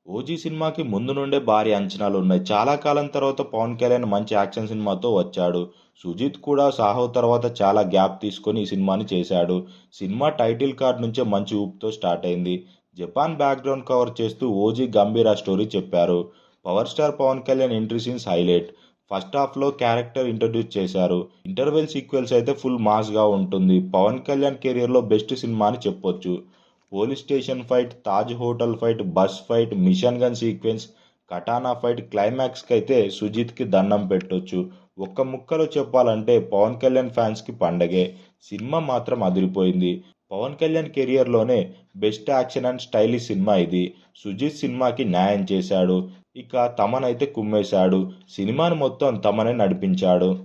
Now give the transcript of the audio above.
OG సినిమాకి ముందు నుండే భారీ అంచనాలు ఉన్నాయి. చాలా కాలం తర్వాత పవన్ కళ్యాణ్ మంచి యాక్షన్ సినిమాతో వచ్చాడు. సుజిత్ కూడా సాహో తర్వాత చాలా గ్యాప్ తీసుకొని ఈ సినిమాని చేశాడు. సినిమా టైటిల్ కార్డ్ నుంచే మంచి ఊపుతో స్టార్ట్ అయింది. జపాన్ బ్యాక్గ్రౌండ్ కవర్ చేస్తూ ఓజీ గంభీర స్టోరీ చెప్పారు. Power star Pawan Kalyan entry scenes highlight. First హాఫ్లో క్యారెక్టర్ ఇంట్రడ్యూస్ చేశారు. ఇంటర్వెల్ సీక్వెల్స్ అయితే ఫుల్ మాస్గా ఉంటుంది. పవన్ కళ్యాణ్ కెరియర్లో బెస్ట్ సినిమా అని చెప్పొచ్చు. Police station fight, Taj hotel fight, bus fight, machine gun sequence, katana fight, క్లైమాక్స్కి అయితే సుజిత్కి దండం పెట్టొచ్చు. ఒక్క ముక్కలో చెప్పాలంటే పవన్ కళ్యాణ్ ఫ్యాన్స్కి పండగే. సినిమా మాత్రం అదిరిపోయింది. పవన్ కళ్యాణ్ కెరియర్లోనే బెస్ట్ యాక్షన్ అండ్ స్టైలిష్ సినిమా ఇది. సుజిత్ సినిమాకి న్యాయం చేశాడు. ఇక తమన్ అయితే కుమ్మేశాడు. సినిమాని మొత్తం తమనే నడిపించాడు.